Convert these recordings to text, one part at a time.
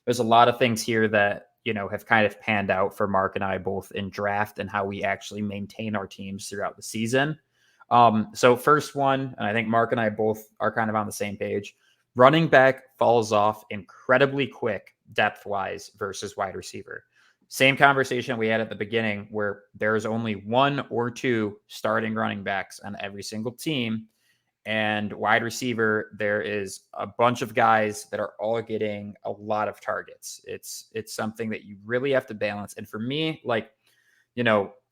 there's a lot of things here that, have kind of panned out for Mark and I both in draft and how we actually maintain our teams throughout the season. So first one, and I think Mark and I both are kind of on the same page. Running back falls off incredibly quick depth wise versus wide receiver. Same conversation we had at the beginning where there's only one or two starting running backs on every single team. And wide receiver, there is a bunch of guys that are all getting a lot of targets. It's something that you really have to balance. And for me,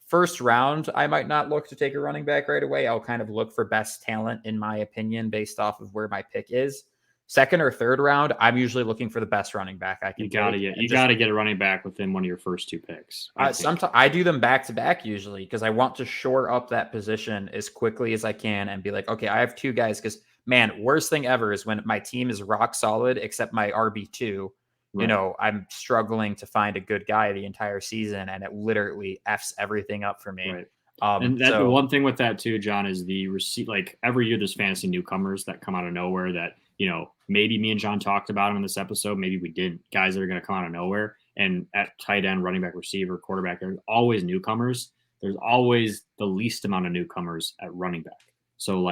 first round, I might not look to take a running back right away. I'll kind of look for best talent, in my opinion, based off of where my pick is. Second or third round, I'm usually looking for the best running back I can. You gotta get a running back within one of your first two picks. Sometimes I do them back to back usually because I want to shore up that position as quickly as I can and be like, okay, I have two guys. Because man, worst thing ever is when my team is rock solid except my RB2. Right. I'm struggling to find a good guy the entire season, and it literally f's everything up for me. Right. And the one thing with that too, John, is the receipt. Like every year, there's fantasy newcomers that come out of nowhere that maybe me and John talked about them in this episode. Maybe we did. Guys that are going to come out of nowhere. And at tight end, running back, receiver, quarterback, there's always newcomers. There's always the least amount of newcomers at running back. So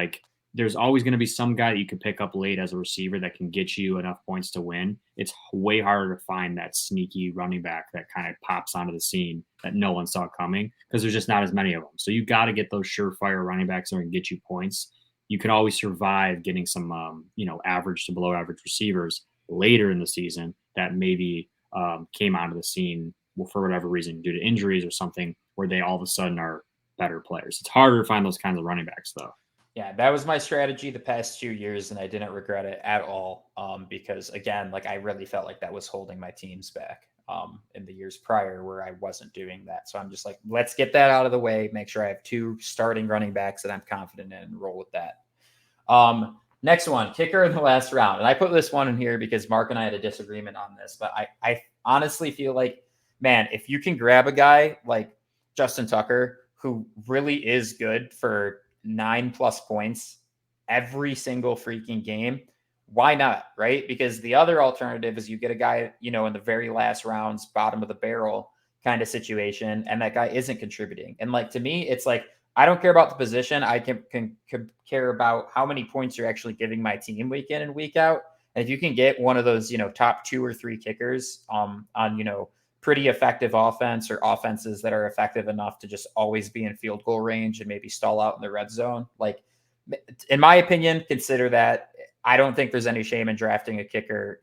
there's always going to be some guy that you can pick up late as a receiver that can get you enough points to win. It's way harder to find that sneaky running back that kind of pops onto the scene that no one saw coming because there's just not as many of them. So you got to get those surefire running backs that can get you points. You can always survive getting some, average to below average receivers later in the season that maybe came onto the scene for whatever reason due to injuries or something where they all of a sudden are better players. It's harder to find those kinds of running backs though. Yeah, that was my strategy the past 2 years, and I didn't regret it at all. Because again, I really felt like that was holding my teams back in the years prior where I wasn't doing that. So I'm just like, let's get that out of the way, make sure I have two starting running backs that I'm confident in and roll with that. Next one, kicker in the last round. And I put this one in here because Mark and I had a disagreement on this, but I honestly feel like, man, if you can grab a guy like Justin Tucker, who really is good for 9+ points every single freaking game, why not? Right? Because the other alternative is you get a guy, in the very last rounds, bottom of the barrel kind of situation, and that guy isn't contributing. And to me, it's like, I don't care about the position. I can care about how many points you're actually giving my team week in and week out. And if you can get one of those, top 2 or 3 kickers on, pretty effective offense or offenses that are effective enough to just always be in field goal range and maybe stall out in the red zone. In my opinion, consider that. I don't think there's any shame in drafting a kicker,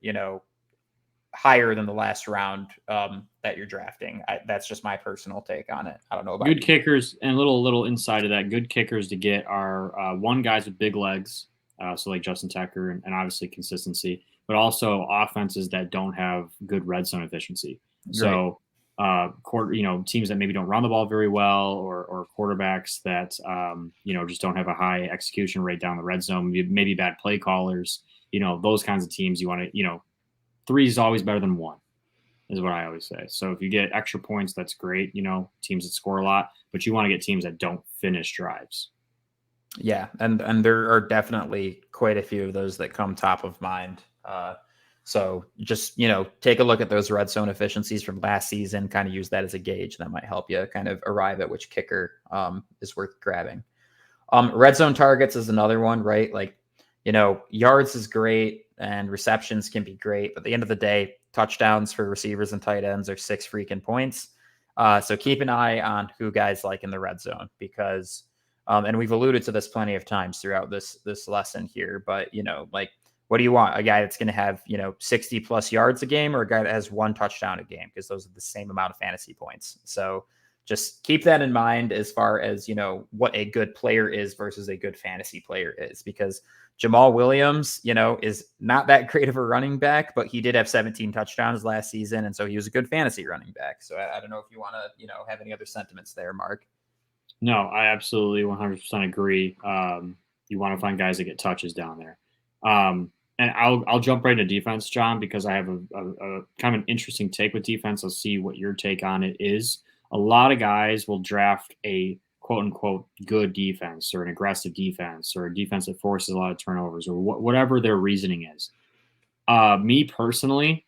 higher than the last round that you're drafting. That's just my personal take on it. I don't know about good kickers, and a little inside of that. Good kickers to get are one, guys with big legs, so like Justin Tucker, and obviously consistency, but also offenses that don't have good red zone efficiency. So, teams that maybe don't run the ball very well, or quarterbacks that just don't have a high execution rate down the red zone. Maybe bad play callers. Those kinds of teams you want to. 3 is always better than 1, is what I always say. So if you get extra points, that's great. Teams that score a lot, but you want to get teams that don't finish drives. Yeah, and there are definitely quite a few of those that come top of mind. So just, take a look at those red zone efficiencies from last season, kind of use that as a gauge. That might help you kind of arrive at which kicker is worth grabbing. Red zone targets is another one, right? Yards is great and receptions can be great, but at the end of the day, touchdowns for receivers and tight ends are 6 freaking points. So keep an eye on who guys like in the red zone because, and we've alluded to this plenty of times throughout this lesson here, but what do you want? A guy that's going to have, 60+ yards a game, or a guy that has 1 touchdown a game? Because those are the same amount of fantasy points. So just keep that in mind as far as, what a good player is versus a good fantasy player is, because Jamal Williams, is not that great of a running back, but he did have 17 touchdowns last season. And so he was a good fantasy running back. So I don't know if you want to, have any other sentiments there, Mark. No, I absolutely 100% agree. You want to find guys that get touches down there. And I'll jump right into defense, John, because I have a kind of an interesting take with defense. I'll see what your take on it is. A lot of guys will draft a quote unquote good defense or an aggressive defense or a defense that forces a lot of turnovers or whatever their reasoning is. Me personally,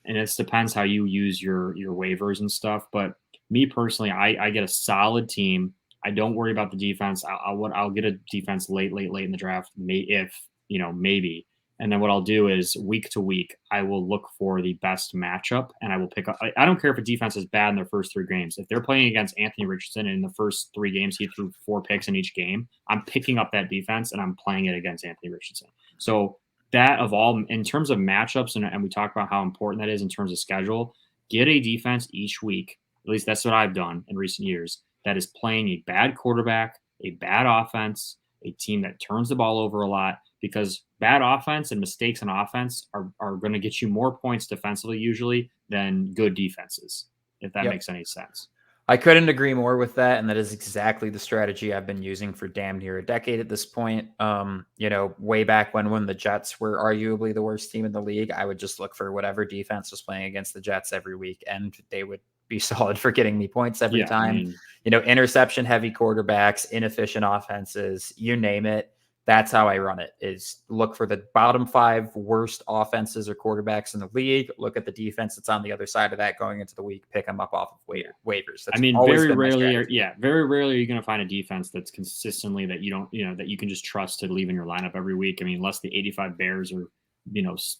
and it depends how you use your waivers and stuff. But me personally, I get a solid team. I don't worry about the defense. I'll get a defense late in the draft, maybe. And then what I'll do is week to week, I will look for the best matchup, and I will pick up. I don't care if a defense is bad in their first 3 games. If they're playing against Anthony Richardson and in the first 3 games he threw 4 picks in each game, I'm picking up that defense and I'm playing it against Anthony Richardson. So that of all, in terms of matchups, and we talk about how important that is in terms of schedule, get a defense each week. At least that's what I've done in recent years. That is playing a bad quarterback, a bad offense, a team that turns the ball over a lot, because bad offense and mistakes on offense are going to get you more points defensively usually than good defenses, if that makes any sense. I couldn't agree more with that, and that is exactly the strategy I've been using for damn near a decade at this point. Way back when the Jets were arguably the worst team in the league, I would just look for whatever defense was playing against the Jets every week, and they would be solid for getting me points every time. Interception heavy quarterbacks, inefficient offenses, you name it. That's how I run it, is look for the bottom 5 worst offenses or quarterbacks in the league. Look at the defense that's on the other side of that going into the week, pick them up off of waivers. That's very rarely are you going to find a defense that's consistently that you don't, that you can just trust to leave in your lineup every week. I mean, unless the 85 Bears are,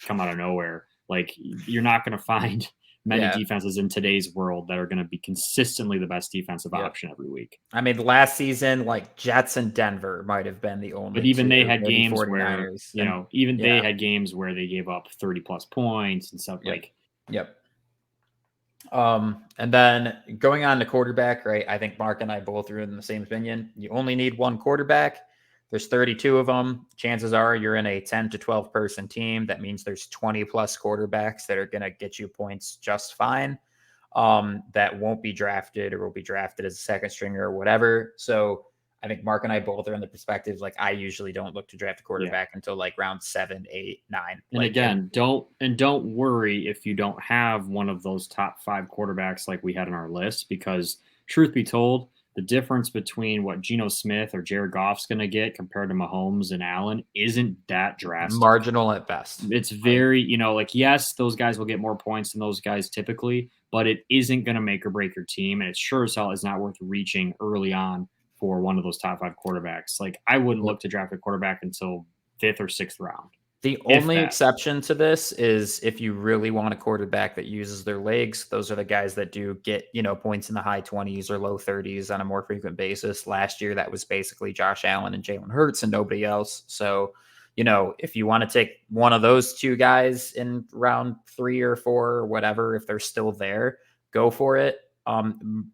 come out of nowhere, like you're not going to find many defenses in today's world that are going to be consistently the best defensive option every week. I mean, last season, like Jets and Denver might have been the only. But even they had games where, they had games where they gave up 30+ points and stuff Yep. And then going on to quarterback, right? I think Mark and I both are in the same opinion. You only need one quarterback. There's 32 of them. Chances are you're in a 10 to 12 person team. That means there's 20 plus quarterbacks that are going to get you points just fine. That won't be drafted or will be drafted as a second stringer or whatever. So I think Mark and I both are in the perspective, like I usually don't look to draft a quarterback until like round 7, 8, 9. And again, don't worry if you don't have one of those top 5 quarterbacks like we had on our list, because truth be told, the difference between what Geno Smith or Jared Goff's going to get compared to Mahomes and Allen isn't that drastic. Marginal at best. It's very, yes, those guys will get more points than those guys typically, but it isn't going to make or break your team. And it sure as hell is not worth reaching early on for one of those top 5 quarterbacks. Like I wouldn't look to draft a quarterback until 5th or 6th round. The only exception to this is if you really want a quarterback that uses their legs. Those are the guys that do get, points in the high 20s or low 30s on a more frequent basis. Last year, that was basically Josh Allen and Jalen Hurts and nobody else. So, if you want to take one of those 2 guys in round 3 or 4 or whatever, if they're still there, go for it.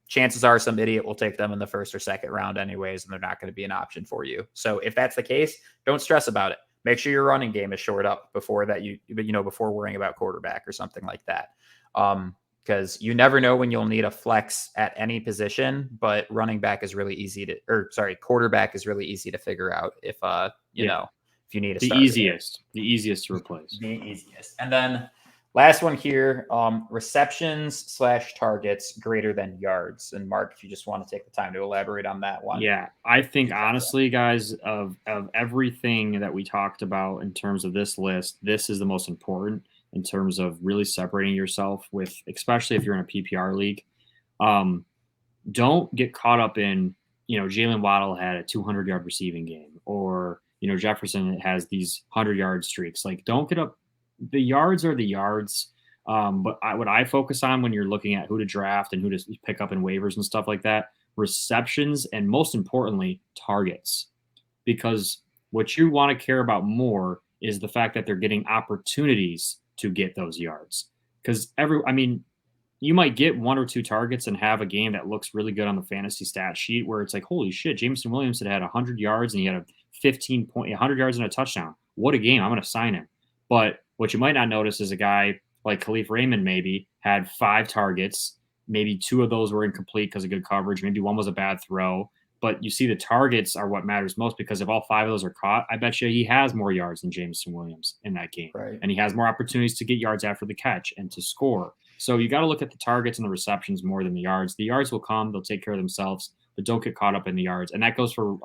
Chances are some idiot will take them in the 1st or 2nd round anyways, and they're not going to be an option for you. So if that's the case, don't stress about it. Make sure your running game is shored up before that before worrying about quarterback or something like that. Because you never know when you'll need a flex at any position, but quarterback is really easy to figure out if you need a the easiest to replace. The easiest. And then last one here, receptions/targets greater than yards. And Mark, if you just want to take the time to elaborate on that one. Yeah, I think honestly, guys, of everything that we talked about in terms of this list, this is the most important in terms of really separating yourself with, especially if you're in a PPR league. Don't get caught up in, Jalen Waddle had a 200-yard receiving game, or, Jefferson has these 100-yard streaks. Like, don't get up. The yards are the yards. But what I focus on when you're looking at who to draft and who to pick up in waivers and stuff like that, receptions, and most importantly, targets. Because what you want to care about more is the fact that they're getting opportunities to get those yards. Because you might get 1 or 2 targets and have a game that looks really good on the fantasy stat sheet where it's like, holy shit, Jameson Williams had 100 yards and he had a 100 yards and a touchdown. What a game. I'm going to sign him. But what you might not notice is a guy like Khalif Raymond maybe had 5 targets. Maybe 2 of those were incomplete because of good coverage. Maybe 1 was a bad throw. But you see the targets are what matters most, because if all 5 of those are caught, I bet you he has more yards than Jameson Williams in that game. Right. And he has more opportunities to get yards after the catch and to score. So you got to look at the targets and the receptions more than the yards. The yards will come. They'll take care of themselves. But don't get caught up in the yards. And that goes for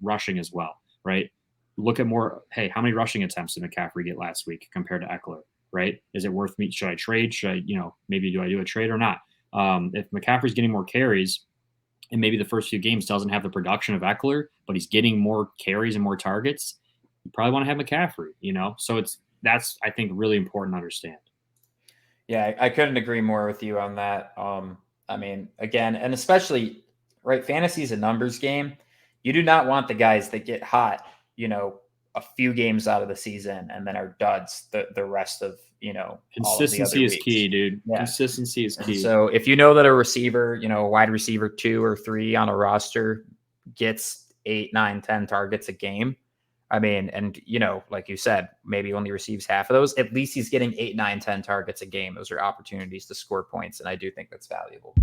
rushing as well, right? Look at more, hey, how many rushing attempts did McCaffrey get last week compared to Eckler? right? Is it worth me? Should I trade? Should I, maybe do I do a trade or not? If McCaffrey's getting more carries and maybe the first few games doesn't have the production of Eckler, but he's getting more carries and more targets, you probably want to have McCaffrey, So that's I think really important to understand. Yeah, I couldn't agree more with you on that. I mean, again, and especially right, fantasy is a numbers game. You do not want the guys that get hot, a few games out of the season and then are duds the rest of all of the other Consistency is weeks. key, dude. Yeah. Consistency is key. So if you know that a receiver, a wide receiver 2 or 3 on a roster gets 8, 9, 10 targets a game, I mean, and like you said, maybe only receives half of those. At least he's getting 8, 9, 10 targets a game. Those are opportunities to score points, and I do think that's valuable.